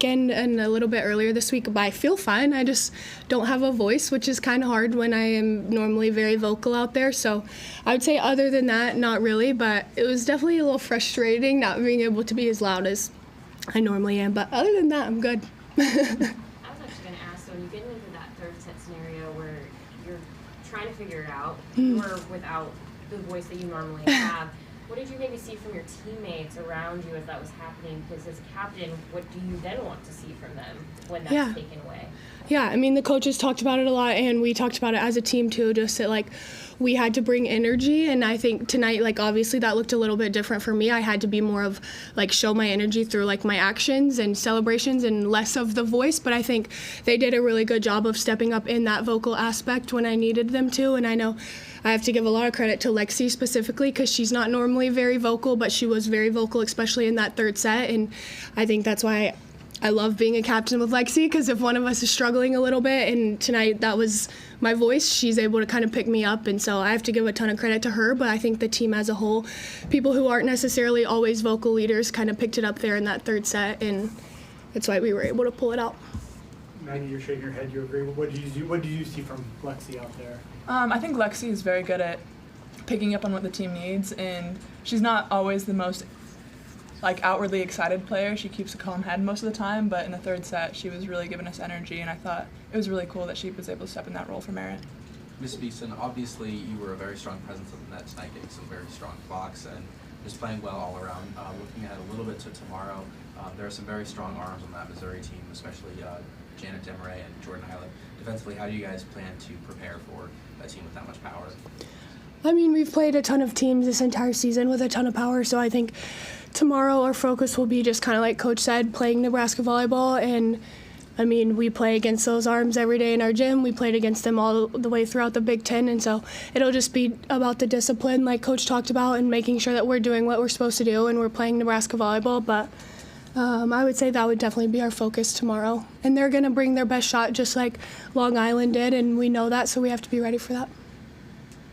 weekend and a little bit earlier this week, but I feel fine. I just don't have a voice, which is kind of hard when I am normally very vocal out there. So I would say other than that, not really, but it was definitely a little frustrating not being able to be as loud as I normally am. But other than that, I'm good. I was actually going to ask, so when you get into that third set scenario where you're trying to figure it out, or without the voice that you normally have, what did you maybe see from your teammates around you as that was happening? Because as captain, what do you then want to see from them when that's taken away? Yeah, I mean, the coaches talked about it a lot, and we talked about it as a team too, just that, like, we had to bring energy, and I think tonight, like, obviously that looked a little bit different for me. I had to be more of, like, show my energy through, like, my actions and celebrations and less of the voice, but I think they did a really good job of stepping up in that vocal aspect when I needed them to, and I know I have to give a lot of credit to Lexi specifically because she's not normally very vocal, but she was very vocal, especially in that third set, and I think that's why I love being a captain with Lexi, because if one of us is struggling a little bit, and tonight that was my voice, she's able to kind of pick me up, and so I have to give a ton of credit to her, but I think the team as a whole, people who aren't necessarily always vocal leaders kind of picked it up there in that third set, and that's why we were able to pull it out. Maggie, you're shaking your head. You agree? What do you see from Lexi out there? I think Lexi is very good at picking up on what the team needs, and she's not always the most outwardly excited player. She keeps a calm head most of the time, but in the third set she was really giving us energy, and I thought it was really cool that she was able to step in that role for Merritt. Ms. Beeson, obviously you were a very strong presence on the net tonight, getting some very strong blocks and just playing well all around. Looking ahead a little bit to tomorrow, there are some very strong arms on that Missouri team, especially Janet Demeray and Jordan Hyland. Defensively, how do you guys plan to prepare for a team with that much power? I mean, we've played a ton of teams this entire season with a ton of power, so I think tomorrow our focus will be just kind of like Coach said, playing Nebraska volleyball. And I mean, we play against those arms every day in our gym. We played against them all the way throughout the Big Ten, and so it'll just be about the discipline like Coach talked about and making sure that we're doing what we're supposed to do and we're playing Nebraska volleyball. But I would say that would definitely be our focus tomorrow. And they're going to bring their best shot just like Long Island did, and we know that, so we have to be ready for that.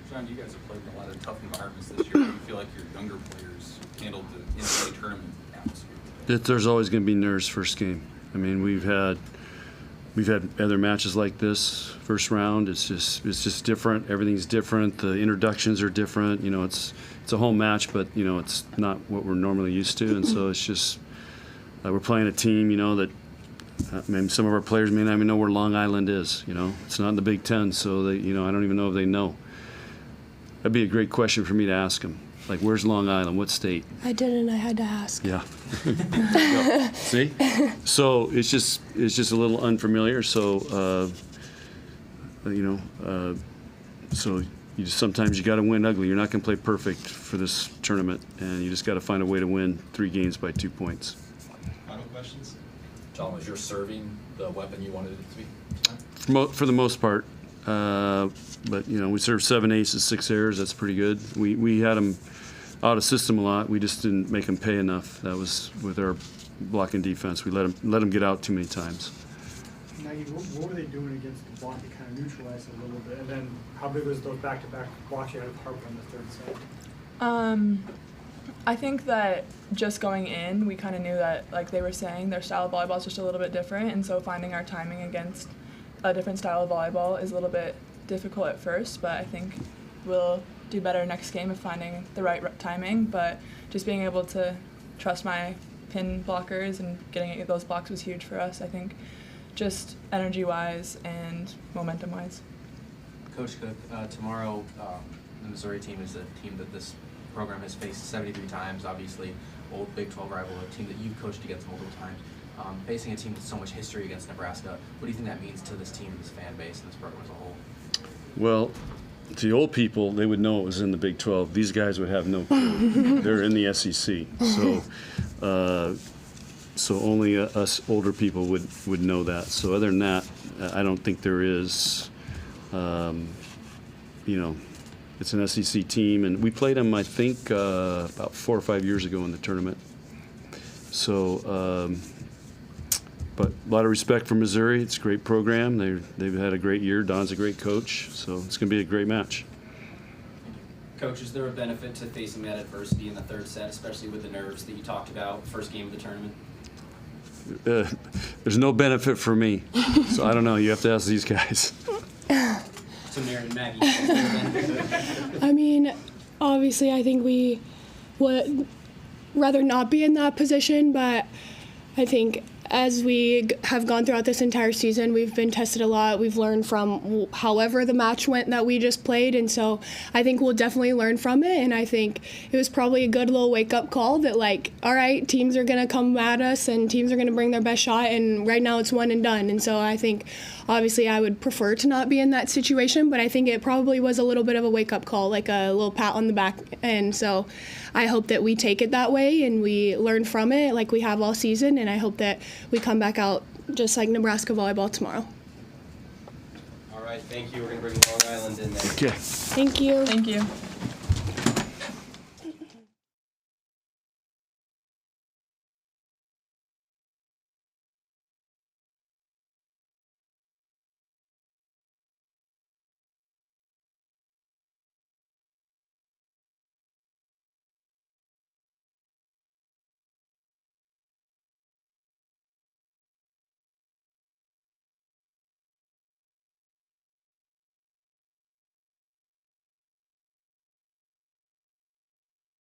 John, you guys have played in a lot of tough environments this year. Do you feel like your younger players handled the NCAA tournament atmosphere? There's always going to be nerves first game. I mean, we've had other matches like this first round. It's just different. Everything's different. The introductions are different. You know, it's a home match, but you know, it's not what we're normally used to, and so it's just we're playing a team. You know that. I mean, some of our players may not even know where Long Island is. You know, it's not in the Big Ten, so they, you know, I don't even know if they know. That'd be a great question for me to ask them. Like, where's Long Island? What state? I didn't. I had to ask. Yeah. See? So it's just a little unfamiliar. So so sometimes you got to win ugly. You're not going to play perfect for this tournament, and you just got to find a way to win 3 games by 2 points. Final questions? John, was your serving the weapon you wanted it to be? For the most part. But, you know, we served 7 aces, 6 errors. That's pretty good. We had them out of system a lot. We just didn't make them pay enough. That was with our blocking defense. We let them get out too many times. Maggie, what were they doing against the block to kind of neutralize it a little bit? And then how big was those back-to-back blocks you had of Harper in the third set? I think that just going in, we kind of knew that, like they were saying, their style of volleyball is just a little bit different, and so finding our timing against a different style of volleyball is a little bit difficult at first, but I think we'll do better next game of finding the right timing. But just being able to trust my pin blockers and getting those blocks was huge for us, I think, just energy-wise and momentum-wise. Coach Cook, tomorrow the Missouri team is a team that this program has faced 73 times, obviously old Big 12 rival, a team that you've coached against multiple times. Facing a team with so much history against Nebraska, what do you think that means to this team, this fan base, and this program as a whole? Well, to the old people, they would know it was in the Big 12. These guys would have no clue. They're in the SEC. So only us older people would know that. So other than that, I don't think there is, you know, it's an SEC team. And we played them, I think, about 4 or 5 years ago in the tournament. So, but a lot of respect for Missouri. It's a great program. They've had a great year. Don's a great coach. So it's going to be a great match. Coach, is there a benefit to facing that adversity in the third set, especially with the nerves that you talked about, first game of the tournament? There's no benefit for me. So I don't know. You have to ask these guys. So Mary and Maggie. I mean, obviously, I think we would rather not be in that position, but I think as we have gone throughout this entire season, we've been tested a lot. We've learned from however the match went that we just played, and so I think we'll definitely learn from it. And I think it was probably a good little wake-up call that, like, all right, teams are going to come at us and teams are going to bring their best shot, and right now it's one and done. And so I think, obviously, I would prefer to not be in that situation, but I think it probably was a little bit of a wake-up call, like a little pat on the back. And so I hope that we take it that way and we learn from it like we have all season, and I hope that we come back out just like Nebraska volleyball tomorrow. All right, thank you. We're going to bring Long Island in there. Okay. Thank you. Thank you.